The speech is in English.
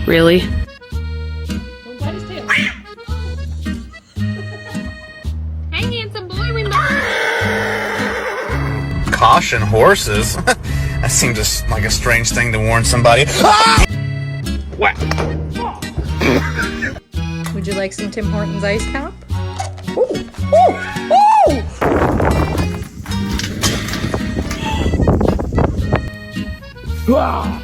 Really? Don't bite his tail. Hey, handsome boy, remember? Caution horses? That seems like a strange thing to warn somebody. Wow. Would you like some Tim Hortons ice cap? Wow.